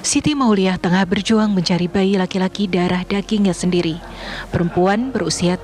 Siti Mauliah tengah berjuang mencari bayi laki-laki darah dagingnya sendiri. Perempuan berusia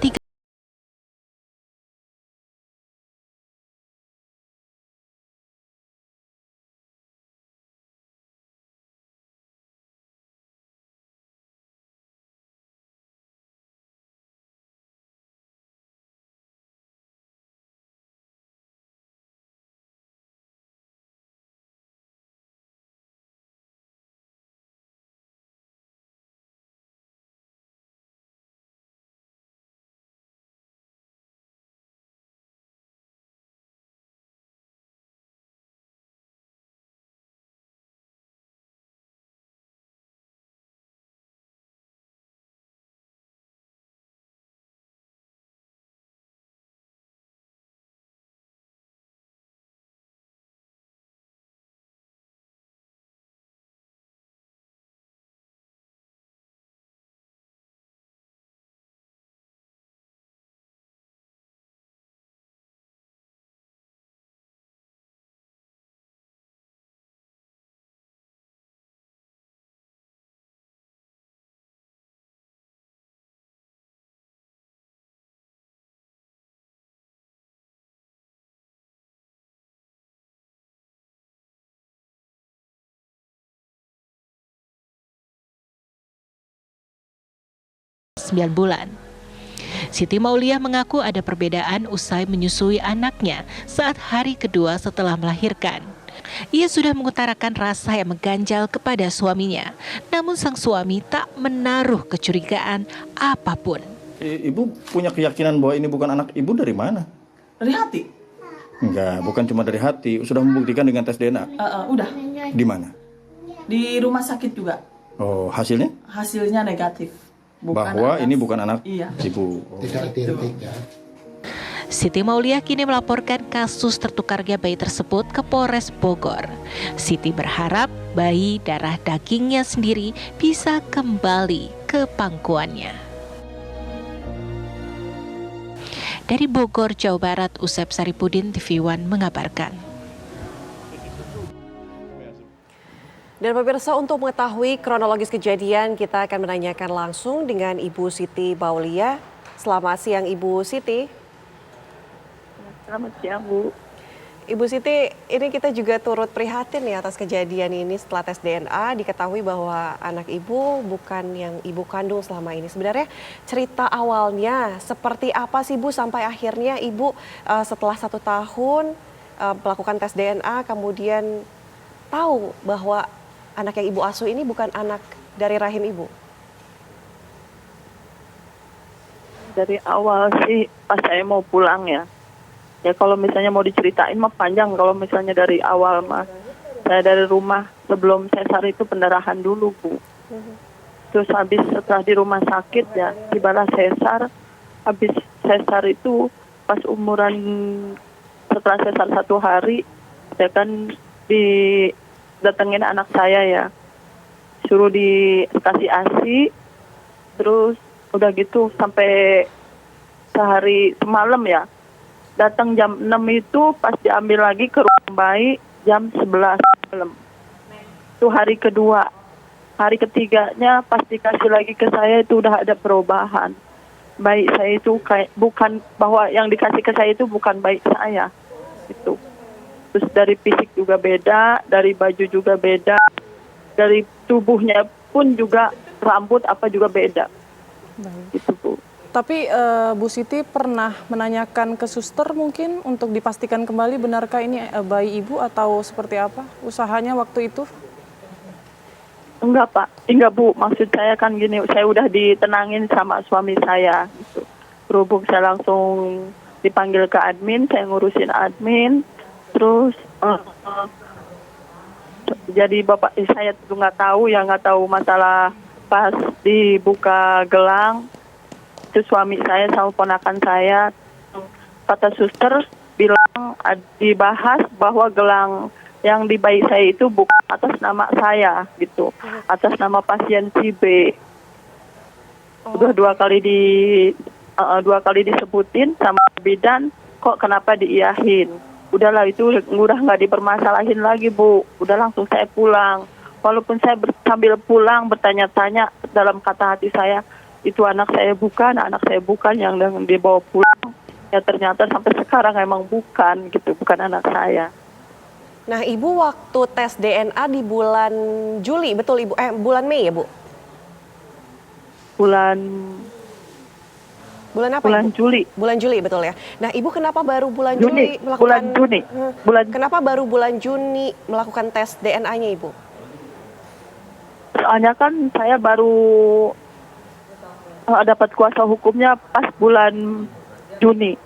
9 bulan. Siti Mauliah mengaku ada perbedaan usai menyusui anaknya saat hari kedua setelah melahirkan. Ia sudah mengutarakan rasa yang mengganjal kepada suaminya, namun sang suami tak menaruh kecurigaan apapun. Ibu punya keyakinan bahwa ini bukan anak ibu dari mana? Dari hati? Enggak, bukan cuma dari hati. Sudah membuktikan dengan tes DNA? Udah. Di mana? Di rumah sakit juga. Oh, hasilnya? Hasilnya negatif. Bahwa ini bukan anak ibu. Tidak dihentikan. Siti Mauliah kini melaporkan kasus tertukarnya bayi tersebut ke Polres Bogor. Siti berharap bayi darah dagingnya sendiri bisa kembali ke pangkuannya. Dari Bogor, Jawa Barat, Usep Saripudin, TV One mengabarkan. Dan pemirsa, untuk mengetahui kronologis kejadian, kita akan menanyakan langsung dengan Ibu Siti Mauliah. Selamat siang Ibu Siti. Selamat siang Bu. Ibu Siti, ini kita juga turut prihatin ya atas kejadian ini setelah tes DNA diketahui bahwa anak ibu bukan yang ibu kandung selama ini. Sebenarnya cerita awalnya seperti apa sih Bu sampai akhirnya ibu setelah 1 tahun melakukan tes DNA kemudian tahu bahwa anak yang ibu asuh ini bukan anak dari rahim ibu? Dari awal sih pas saya mau pulang ya kalau misalnya mau diceritain mah panjang. Kalau misalnya dari awal mah saya dari rumah sebelum sesar itu pendarahan dulu Bu. Terus habis setelah di rumah sakit ya tibalah sesar. Habis sesar itu pas umuran setelah sesar 1 hari ya kan didatengin anak saya ya, suruh dikasih ASI. Terus udah gitu sampai sehari semalam ya, datang jam 6 itu pas diambil lagi ke ruang bayi jam 11 malam. Itu hari kedua. Hari ketiganya pas dikasih lagi ke saya itu udah ada perubahan. Bayi saya itu kayak bukan, bahwa yang dikasih ke saya itu bukan bayi saya. Itu. Terus dari fisik juga beda, dari baju juga beda, dari tubuhnya pun juga rambut apa juga beda. Gitu Bu. Tapi Bu Siti pernah menanyakan ke suster mungkin untuk dipastikan kembali benarkah ini bayi ibu atau seperti apa usahanya waktu itu? Enggak Pak, enggak Bu. Maksud saya kan gini, saya udah ditenangin sama suami saya. Gitu. Berhubung saya langsung dipanggil ke admin, saya ngurusin admin. Terus jadi bapak saya tuh nggak tahu masalah pas dibuka gelang. Itu suami saya sama ponakan saya, kata suster bilang dibahas bahwa gelang yang di bayi saya itu bukan atas nama saya gitu, atas nama pasien si B. Udah 2 kali disebutin sama bidan, kok kenapa diiyahin? Udahlah itu udah nggak dipermasalahin lagi Bu, udah langsung saya pulang. Walaupun saya sambil pulang bertanya-tanya dalam kata hati saya, itu anak saya bukan yang dibawa pulang. Ya ternyata sampai sekarang emang bukan gitu, bukan anak saya. Nah, Ibu waktu tes DNA di bulan Juli, betul Ibu? Bulan Mei ya, Bu? Bulan Bulan apa, bulan Ibu? Juli. Bulan Juli, betul ya. Nah, Ibu kenapa baru bulan Juni, Juli melakukan bulan Juni. Kenapa baru bulan Juni melakukan tes DNA-nya, Ibu? Soalnya kan saya baru dapat kuasa hukumnya pas bulan Juni.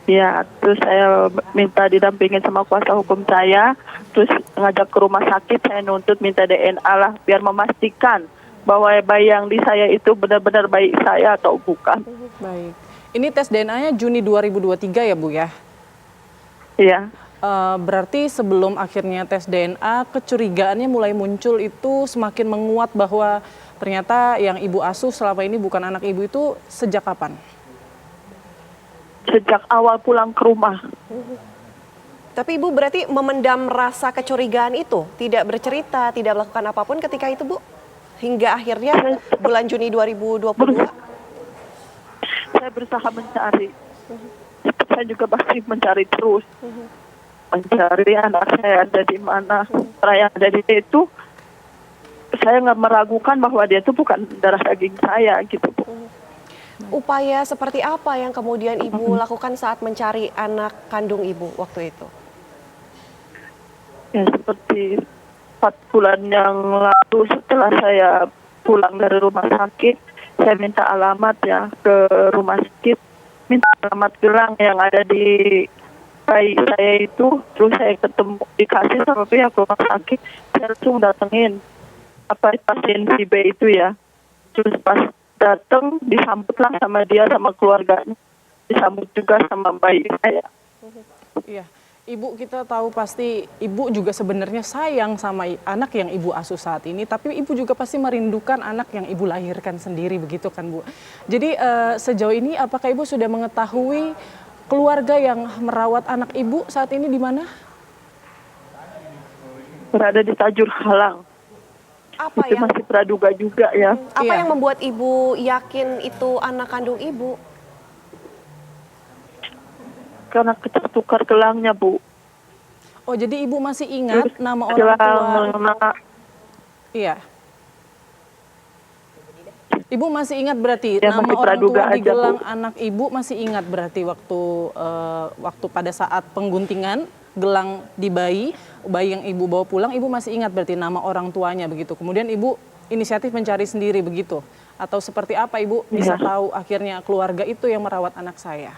Ya, terus saya minta didampingin sama kuasa hukum saya, terus ngajak ke rumah sakit, saya nuntut minta DNA lah, biar memastikan bahwa bayi yang di saya itu benar-benar bayi saya atau bukan. Baik. Ini tes DNA-nya Juni 2023 ya Bu ya? Iya. Berarti sebelum akhirnya tes DNA, kecurigaannya mulai muncul itu semakin menguat bahwa ternyata yang Ibu asuh selama ini bukan anak Ibu itu sejak kapan? Sejak awal pulang ke rumah. Tapi Ibu berarti memendam rasa kecurigaan itu, tidak bercerita, tidak melakukan apapun ketika itu, Bu? Hingga akhirnya bulan Juni 2022? Saya berusaha mencari. Saya juga pasti mencari terus. Mencari anak saya ada di mana. Orang yang ada di situ, saya nggak meragukan bahwa dia itu bukan darah daging saya gitu, Bu. Upaya seperti apa yang kemudian Ibu lakukan saat mencari anak kandung Ibu waktu itu? Ya seperti 4 bulan yang lalu setelah saya pulang dari rumah sakit, saya minta alamat ya ke rumah sakit, minta alamat gelang yang ada di bayi saya itu, terus saya ketemu dikasih sama pihak rumah sakit, saya langsung datengin pasien si B itu ya, terus pas datang disambutlah sama dia sama keluarganya, disambut juga sama bayi saya. Iya. Ibu, kita tahu pasti Ibu juga sebenarnya sayang sama anak yang Ibu asuh saat ini, tapi Ibu juga pasti merindukan anak yang Ibu lahirkan sendiri, begitu kan Bu? Jadi sejauh ini apakah Ibu sudah mengetahui keluarga yang merawat anak Ibu saat ini di mana? Berada di Tajur Halang. Apa Itu yang masih praduga juga ya. apa Iya. yang membuat Ibu yakin itu anak kandung Ibu? Karena ketukar gelangnya, Bu. Oh, jadi Ibu masih ingat Terus nama orang tua? gelang Iya. Ibu masih ingat berarti Ya, nama masih orang praduga tua di aja, Bu. gelang anak Ibu masih ingat berarti waktu pada saat pengguntingan gelang di bayi yang Ibu bawa pulang, Ibu masih ingat berarti nama orang tuanya begitu. Kemudian Ibu inisiatif mencari sendiri begitu. Atau seperti apa Ibu bisa Iya. tahu akhirnya keluarga itu yang merawat anak saya?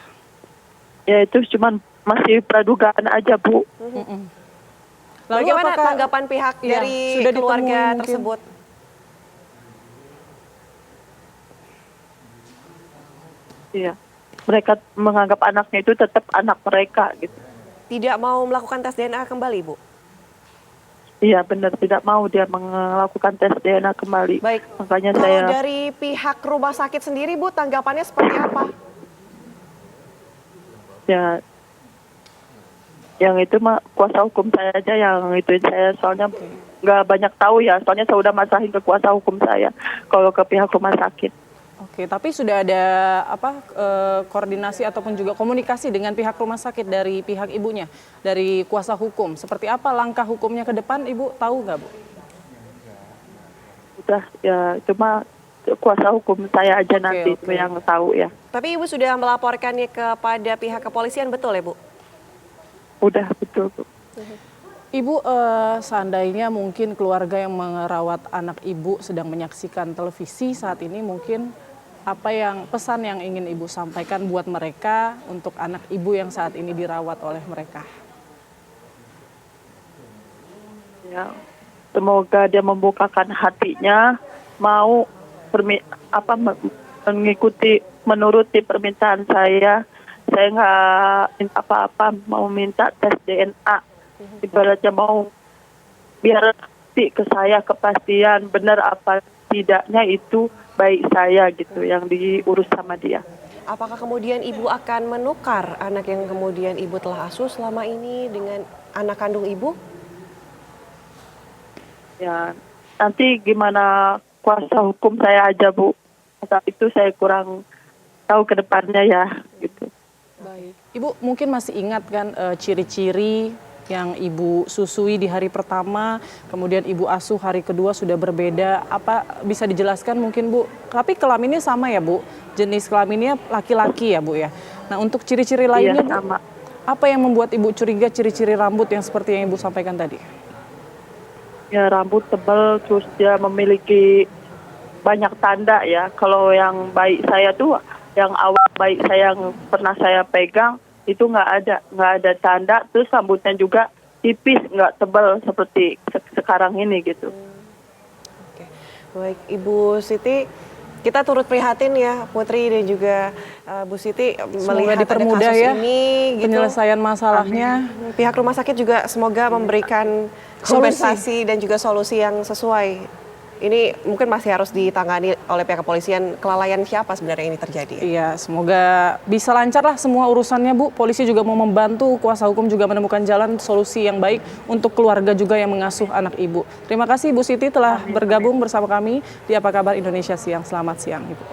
Ya itu cuman masih pradugaan aja, Bu. Lalu Bagaimana apakah- tanggapan pihak Iya, dari sudah keluarga ditemui mungkin? tersebut? Iya. Mereka menganggap anaknya itu tetap anak mereka gitu. Tidak mau melakukan tes DNA kembali, Bu? Iya benar, tidak mau dia melakukan tes DNA kembali. Baik. Makanya Kalau saya dari pihak rumah sakit sendiri, Bu, tanggapannya seperti apa? ya yang itu mah kuasa hukum saya aja yang ituin saya, soalnya nggak banyak tahu ya, soalnya saya udah masahin ke kuasa hukum saya kalau ke pihak rumah sakit. Oke, tapi sudah ada koordinasi ataupun juga komunikasi dengan pihak rumah sakit dari pihak ibunya, dari kuasa hukum. Seperti apa langkah hukumnya ke depan, Ibu tahu nggak, Bu? Udah ya cuma kuasa hukum saya aja Oke, nanti oke. yang tahu ya. Tapi Ibu sudah melaporkannya kepada pihak kepolisian, betul ya, Bu? Udah betul, Bu. Ibu, seandainya mungkin keluarga yang merawat anak Ibu sedang menyaksikan televisi saat ini, mungkin pesan yang ingin Ibu sampaikan buat mereka untuk anak Ibu yang saat ini dirawat oleh mereka? Ya, semoga dia membukakan hatinya, mau menuruti permintaan saya. Saya nggak minta apa-apa, mau minta tes DNA. Ibaratnya mau biar ke saya kepastian benar apa tidaknya itu baik saya gitu yang diurus sama dia. Apakah kemudian Ibu akan menukar anak yang kemudian Ibu telah asuh selama ini dengan anak kandung Ibu? Ya, nanti gimana kuasa hukum saya aja, Bu. Saat itu saya kurang tahu ke depannya ya, gitu. Baik. Ibu mungkin masih ingat kan ciri-ciri yang Ibu susui di hari pertama, kemudian Ibu asuh hari kedua sudah berbeda. Apa bisa dijelaskan mungkin, Bu? Tapi kelaminnya sama ya, Bu? Jenis kelaminnya laki-laki ya, Bu ya? Nah, untuk ciri-ciri lainnya, Iya, Bu, sama. apa yang membuat Ibu curiga ciri-ciri rambut yang seperti yang Ibu sampaikan tadi? Ya, rambut tebal, terus dia memiliki banyak tanda ya. Kalau yang baik saya tuh, yang awal baik saya yang pernah saya pegang, itu nggak ada tanda. Terus rambutnya juga tipis, nggak tebal seperti sekarang ini gitu. Oke. Baik, Ibu Siti, kita turut prihatin ya, Putri dan juga Bu Siti Semoga melihat ada dipermudah kasus ya ini gitu. penyelesaian masalahnya. Pihak rumah sakit juga semoga memberikan kompensasi dan juga solusi yang sesuai. Ini mungkin masih harus ditangani oleh pihak kepolisian, kelalaian siapa sebenarnya ini terjadi. Iya, semoga bisa lancar lah semua urusannya, Bu. Polisi juga mau membantu, kuasa hukum juga menemukan jalan solusi yang baik untuk keluarga juga yang mengasuh anak Ibu. Terima kasih Bu Siti telah bergabung bersama kami di Apa Kabar Indonesia Siang. Selamat siang, Ibu.